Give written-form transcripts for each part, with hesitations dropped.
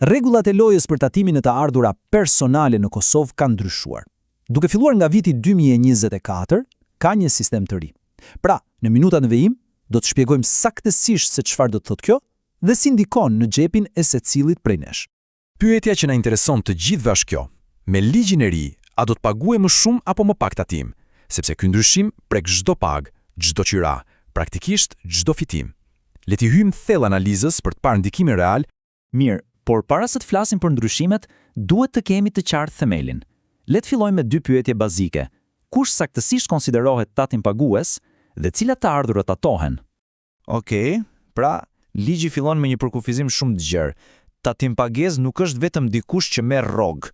Rregullat e lojës për tatimin e të ardhura personale në Kosovë kanë ndryshuar. Duke filluar nga viti 2024, ka një sistem të ri. Pra, në minutat në vijim, do të shpjegojmë saktësisht se çfarë do të thotë kjo dhe si ndikon në xhepin e secilit prej nesh. Pyetja që na intereson të gjithëve është kjo. Me ligjin e ri, a do të paguaj më shumë apo më pak tatim? Sepse ky ndryshim prek çdo pagë, çdo qira, praktikisht çdo fitim. Le t'i hyjmë thellë analizës për të parë ndikimin real. Mirë, por para se të flasim për ndryshimet, duhet të kemi të qartë themelin. Le të fillojmë me dy pyetje bazike. Kush saktësisht konsiderohet tatim pagues dhe cilat të ardhurat tatohen? Okej, pra ligji fillon me një përkufizim shumë të gjerë. Tatim pagesë nuk është vetëm dikush që merr rrogë.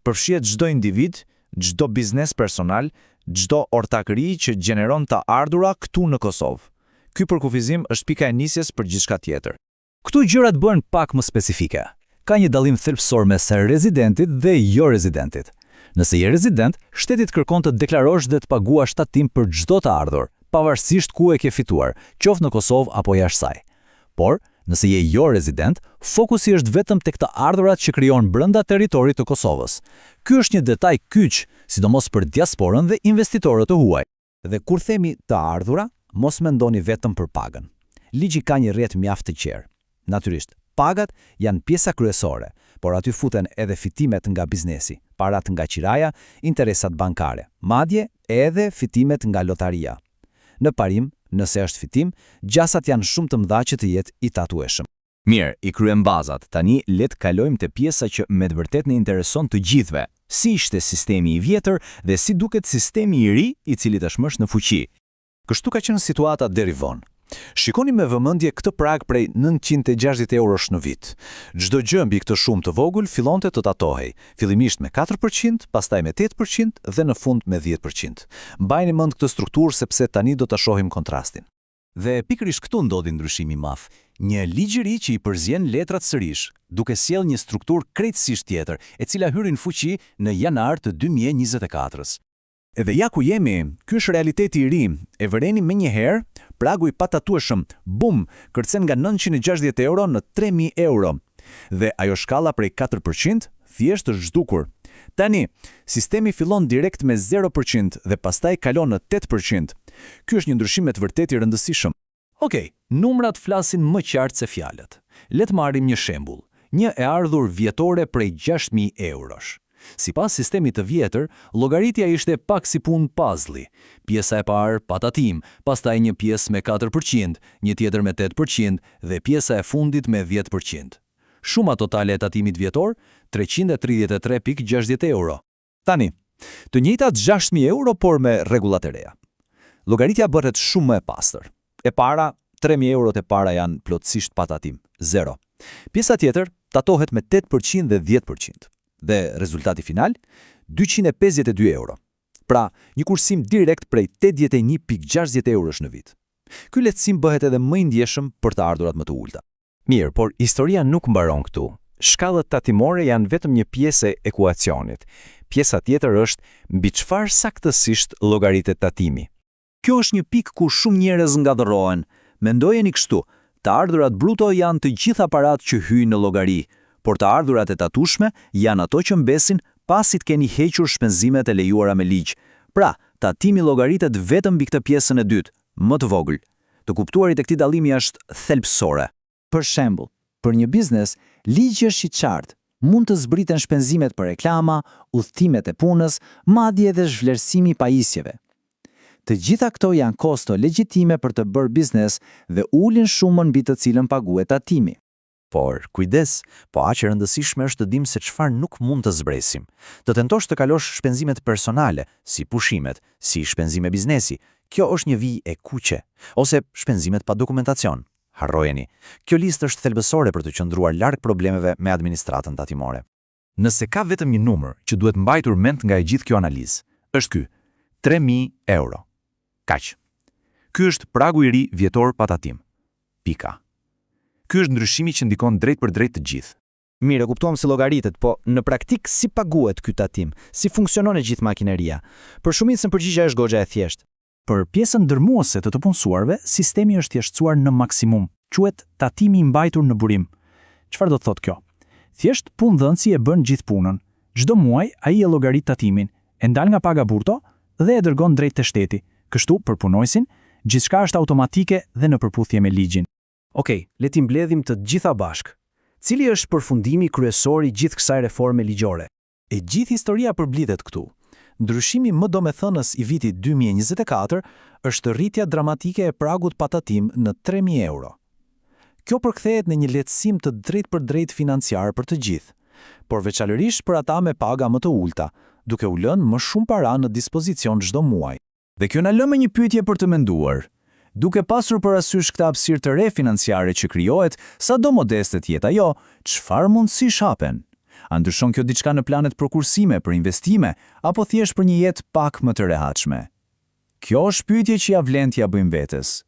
Përfshihet çdo individ, çdo biznes personal, çdo ortakëri që gjeneron të ardhura këtu në Kosovë. Ky përkufizim është pika e nisjes për gjithçka tjetër. Këtu gjërat bëhen pak më specifike. Ka një dallim thelbësor mes rezidentit dhe jo rezidentit. Nëse je rezident, shteti të kërkon të deklarosh dhe të paguash tatim për çdo të ardhur, pavarësisht ku e ke fituar, qoftë në Kosovë apo jashtë saj. Por, nëse je jo rezident, fokusi është vetëm tek të ardhurat që krijon brenda territorit të Kosovës. Ky është një detaj kyç, sidomos për diasporën dhe investitorët e huaj. Dhe kur themi të ardhura, mos mendoni vetëm për pagën. Ligji ka një rrjet mjaft të gjerë. Natyrisht, pagat janë pjesa kryesore, por aty futen edhe fitimet nga biznesi, parat nga qiraja, interesat bankare, madje edhe fitimet nga lotaria. Në parim, nëse është fitim, gjasat janë shumë të mëdha që të jetë i tatueshëm. Mirë, i kryem bazat. Tani le të kalojmë te pjesa që me të vërtetë na intereson të gjithëve. Si ishte sistemi i vjetër dhe si duket sistemi i ri i cili tashmë është në fuqi. Kështu ka qenë situata deri vonë. Shikoni me vëmendje këtë prag prej 960 eurosh në vit. Çdo gjë mbi këtë shumë të vogël fillonte të tatohej, fillimisht me 4%, pastaj me 8% dhe në fund me 10%. Mbajini mend këtë strukturë sepse tani do ta shohim kontrastin. Dhe pikërisht këtu ndodhi ndryshimi i madh. Një ligj i ri që i përzien letrat sërish, duke sjell një strukturë krejtësisht tjetër, e cila hyri në fuqi në janar të 2024-s. Edhe ja ku jemi, ky është realiteti i ri. E vëreni menjëherë, pragu i patatueshëm, bum, kërcen nga 960 euro në 3000 euro. Dhe ajo shkalla prej 4% thjesht është zhdukur. Tani, sistemi fillon direkt me 0% dhe pastaj kalon në 8%. Ky është një ndryshim me të vërtetë i rëndësishëm. Okej, numrat flasin më qartë se fjalët. Le të marrim një shembull. Një e ardhur vjetore prej 6000 eurosh. Sipas sistemit të vjetër, llogaritja ishte pak si punë puzzle. Pjesa e parë pa tatim, pastaj një pjesë me 4%, një tjetër me 8% dhe pjesa e fundit me 10%. Shuma totale e tatimit vjetor 333.60 euro. Tani, të njëjtat 6000 euro por me rregullat e reja. Llogaritja bëhet shumë më e pastër. E para, 3000 eurot e para janë plotësisht pa tatim, 0. Pjesa tjetër tatohet me 8% dhe 10%. Dhe rezultati final, 252 euro. Pra, një kursim direkt prej 81.60 eurosh në vit. Ky lehtësim bëhet edhe më i ndjeshëm për të ardhurat më të ulta. Mirë, por historia nuk mbaron këtu. Shkallët tatimore janë vetëm një pjesë e ekuacionit. Pjesa tjetër është mbi çfarë saktësisht llogaritet tatimi. Kjo është një pikë ku shumë njerëz ngadhërohen. Mendojeni kështu, të ardhurat bruto janë të gjitha parat që hyjnë në llogari, por të ardhurat e tatueshme janë ato që mbesin pasi të keni hequr shpenzimet e lejuara me ligj. Pra, tatimi llogaritet vetëm mbi këtë pjesën e dytë, më të vogël. Të kuptuarit e këtij dallimi është thelbësore. Për shembull, për një biznes, ligji është i qartë. Mund të zbriten shpenzimet për reklama, udhëtimet e punës, madje edhe zhvlerësimi i pajisjeve. Të gjitha këto janë kosto legjitime për të bërë biznes dhe ulin shumën mbi të cilën paguhet tatimi. Por, kujdes, po aq e rëndësishme është të dimë se çfarë nuk mund të zbresim. Të tentosh të kalosh shpenzimet personale, si pushimet, si shpenzime biznesi, kjo është një vijë e kuqe, ose shpenzimet pa dokumentacion. Harrojeni, kjo listë është thelbësore për të qëndruar larg problemeve me administratën tatimore. Nëse ka vetëm një numër që duhet mbajtur mend nga e gjithë kjo analizë, është ky, 3000 euro. Kaq. Ky është pragu i ri vjetor pa tatim. Pika. Ky është ndryshimi që ndikon drejt për drejt të gjithë. Mirë, kuptuam se llogaritet, po në praktik si paguhet ky tatim? Si funksionon e gjithë makineria? Për shumicën përgjigjja është goxha e thjeshtë. Për pjesën ndërmuese të të punësuarve, sistemi është thjeshtësuar në maksimum. Quhet tatimi i mbajtur në burim. Çfarë do të thotë kjo? Thjesht punëdhënësi e bën gjithë punën. Çdo muaj ai e llogarit tatimin, e ndal nga paga burto dhe e dërgon drejt te shteti. Kështu për punojësin, gjithçka është automatike dhe në përputhje me ligjin. Okej, le ti mbledhim të gjitha bashk. Cili është përfundimi kryesor i gjithë kësaj reforme ligjore? E gjithë historia përblidhet këtu. Ndryshimi më domethënës i vitit 2024 është rritja dramatike e pragut patatim në 3.000 euro. Kjo përkthehet në një lehtësim të drejtpërdrejtë financiar për të gjithë, por veçanërisht për ata me paga më të ulta, duke u lënë më shumë para në dispozicion çdo muaj. Dhe kjo na lë me një pyetje për të menduar. Duke pasur parasysh këtë hapësirë të re financiare që krijohet, sado modeste të jetë ajo, çfarë mundësish hapen? A ndryshon kjo diçka në planet për kursime, për investime, apo thjesht për një jetë pak më të rehatshme? Kjo është pyetje që ja vlen t'ja bëjmë vetes.